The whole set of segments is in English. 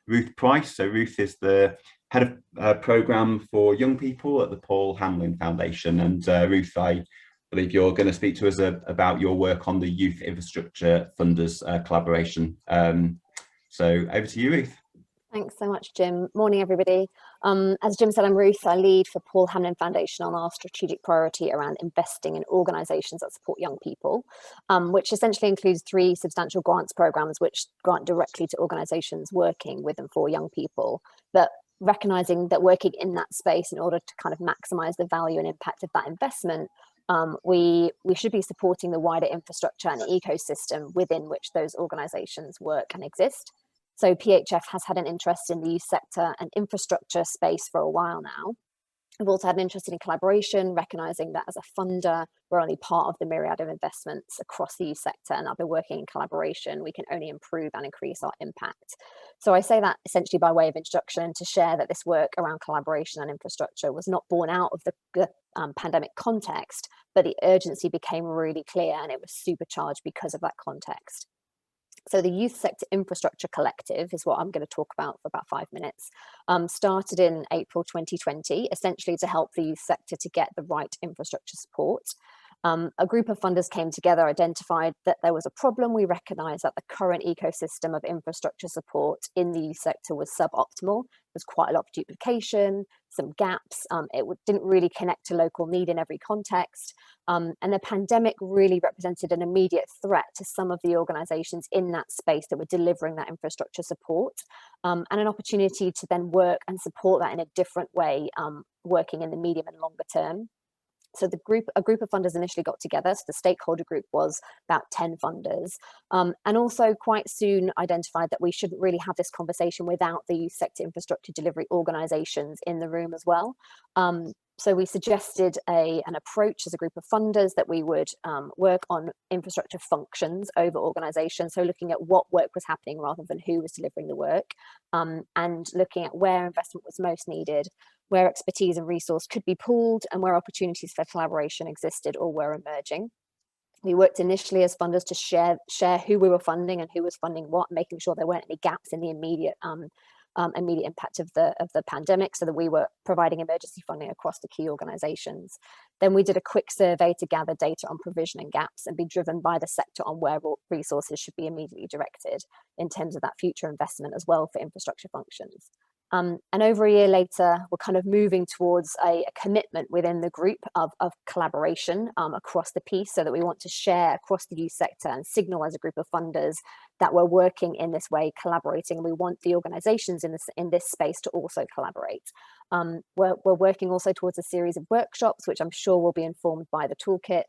Ruth Pryce. So Ruth is the head of program for young people at the Paul Hamlin Foundation. And Ruth, I believe you're going to speak to us about your work on the Youth Infrastructure Funders Collaboration. So over to you, Ruth. Thanks so much, Jim. Morning, everybody. As Jim said, I'm Ruth. I lead for Paul Hamlin Foundation on our strategic priority around investing in organisations that support young people, which essentially includes 3 substantial grants programs which grant directly to organisations working with and for young people. But recognising that working in that space in order to kind of maximise the value and impact of that investment, we should be supporting the wider infrastructure and ecosystem within which those organisations work and exist. So PHF has had an interest in the youth sector and infrastructure space for a while now. We've also had an interest in collaboration, recognising that as a funder, we're only part of the myriad of investments across the youth sector, and that by working in collaboration, we can only improve and increase our impact. So I say that essentially by way of introduction to share that this work around collaboration and infrastructure was not born out of the pandemic context, but the urgency became really clear and it was supercharged because of that context. So the Youth Sector Infrastructure Collective is what I'm going to talk about for about 5 minutes. Started in April 2020, essentially to help the youth sector to get the right infrastructure support. A group of funders came together, identified that there was a problem. We recognised that the current ecosystem of infrastructure support in the youth sector was suboptimal. There's quite a lot of duplication, some gaps. Didn't really connect to local need in every context. And the pandemic really represented an immediate threat to some of the organisations in that space that were delivering that infrastructure support, and an opportunity to then work and support that in a different way, working in the medium and longer term. So a group of funders initially got together. So the stakeholder group was about 10 funders, and also quite soon identified that we shouldn't really have this conversation without the youth sector infrastructure delivery organisations in the room as well. So we suggested an approach as a group of funders that we would work on infrastructure functions over organisations. So looking at what work was happening rather than who was delivering the work, and looking at where investment was most needed, where expertise and resource could be pooled, and where opportunities for collaboration existed or were emerging. We worked initially as funders to share who we were funding and who was funding what, making sure there weren't any gaps in the immediate impact of the pandemic, so that we were providing emergency funding across the key organisations. Then we did a quick survey to gather data on provision and gaps and be driven by the sector on where resources should be immediately directed in terms of that future investment as well for infrastructure functions. And over a year later, we're kind of moving towards a commitment within the group of collaboration across the piece, so that we want to share across the youth sector and signal as a group of funders that we're working in this way, collaborating. We want the organisations in this space to also collaborate. We're working also towards a series of workshops, which I'm sure will be informed by the toolkit.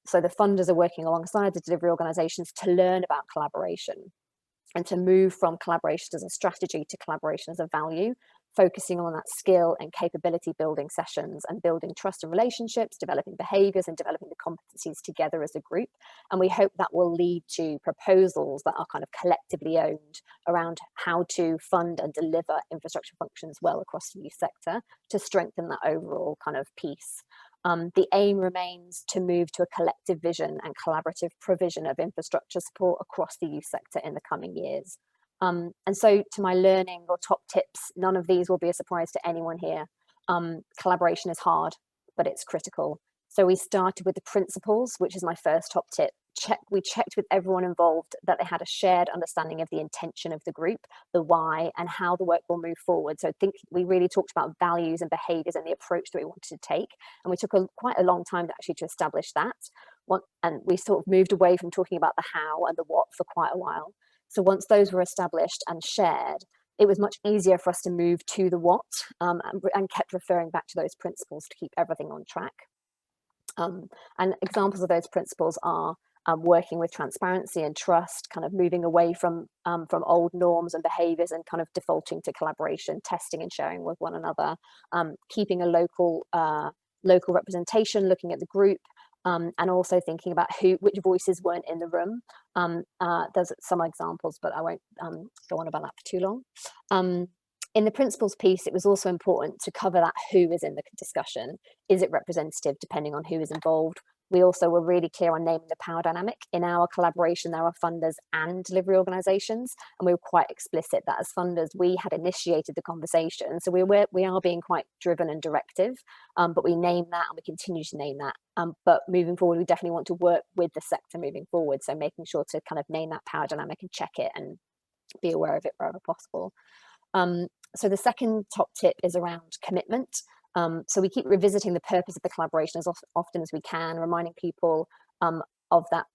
So the funders are working alongside the delivery organisations to learn about collaboration, and to move from collaboration as a strategy to collaboration as a value, focusing on that skill and capability building sessions and building trust and relationships, developing behaviours and developing the competencies together as a group. And we hope that will lead to proposals that are kind of collectively owned around how to fund and deliver infrastructure functions well across the youth sector to strengthen that overall kind of piece. The aim remains to move to a collective vision and collaborative provision of infrastructure support across the youth sector in the coming years. And so to my learning or top tips, none of these will be a surprise to anyone here. Collaboration is hard, but it's critical. So we started with the principles, which is my first top tip. We checked with everyone involved that they had a shared understanding of the intention of the group, the why, and how the work will move forward. So I think we really talked about values and behaviours and the approach that we wanted to take. And we took quite a long time to establish that. And we sort of moved away from talking about the how and the what for quite a while. So once those were established and shared, it was much easier for us to move to the what, and kept referring back to those principles to keep everything on track. And examples of those principles are working with transparency and trust, kind of moving away from old norms and behaviours and kind of defaulting to collaboration, testing and sharing with one another, keeping a local representation, looking at the group, and also thinking about which voices weren't in the room. There's some examples, but I won't go on about that for too long. In the principles piece, it was also important to cover that who is in the discussion. Is it representative depending on who is involved? we also were really clear on naming the power dynamic. In our collaboration, there are funders and delivery organisations, and we were quite explicit that as funders, we had initiated the conversation. So we are being quite driven and directive, but we name that and we continue to name that. But moving forward, we definitely want to work with the sector moving forward. So making sure to kind of name that power dynamic and check it and be aware of it wherever possible. So the second top tip is around commitment. So we keep revisiting the purpose of the collaboration as often as we can, reminding people of that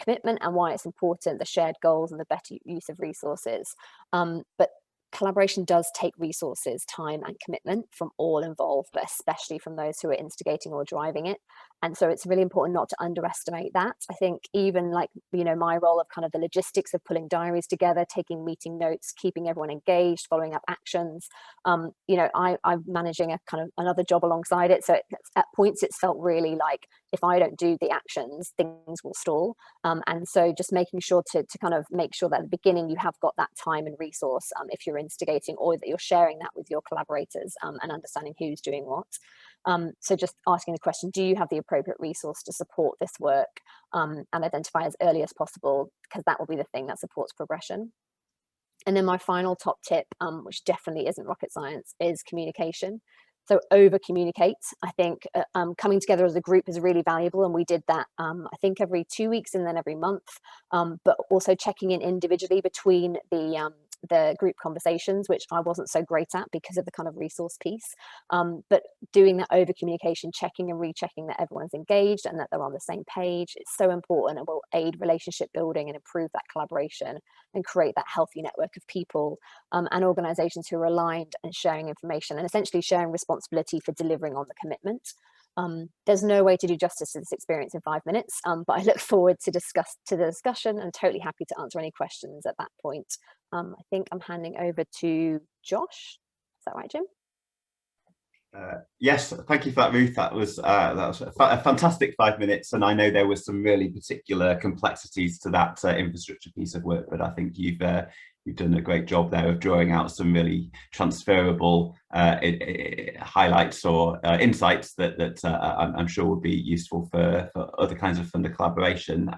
commitment and why it's important, the shared goals and the better use of resources. But collaboration does take resources, time and commitment from all involved, but especially from those who are instigating or driving it. And so it's really important not to underestimate that. I think even like, you know, my role of kind of the logistics of pulling diaries together, taking meeting notes, keeping everyone engaged, following up actions, you know, I'm managing a kind of another job alongside it. So at points it's felt really like if I don't do the actions, things will stall. And so just making sure to kind of make sure that at the beginning you have got that time and resource if you're instigating, or that you're sharing that with your collaborators and understanding who's doing what. So just asking the question, do you have the appropriate resource to support this work, and identify as early as possible, because that will be the thing that supports progression. And then my final top tip, which definitely isn't rocket science, is communication. So over communicate. I think coming together as a group is really valuable, and we did that I think every 2 weeks and then every month, but also checking in individually between the group conversations, which I wasn't so great at because of the kind of resource piece, but doing that over communication, checking and rechecking that everyone's engaged and that they're on the same page, it's so important and will aid relationship building and improve that collaboration and create that healthy network of people and organizations who are aligned and sharing information and essentially sharing responsibility for delivering on the commitment. There's no way to do justice to this experience in 5 minutes, but I look forward to the discussion and totally happy to answer any questions at that point. I think I'm handing over to Josh. Is that right, Jim? Yes, thank you for that, Ruth. That was a fantastic 5 minutes, and I know there was some really particular complexities to that infrastructure piece of work, but I think you've done a great job there of drawing out some really transferable highlights or insights that I'm sure would be useful for other kinds of funder collaboration.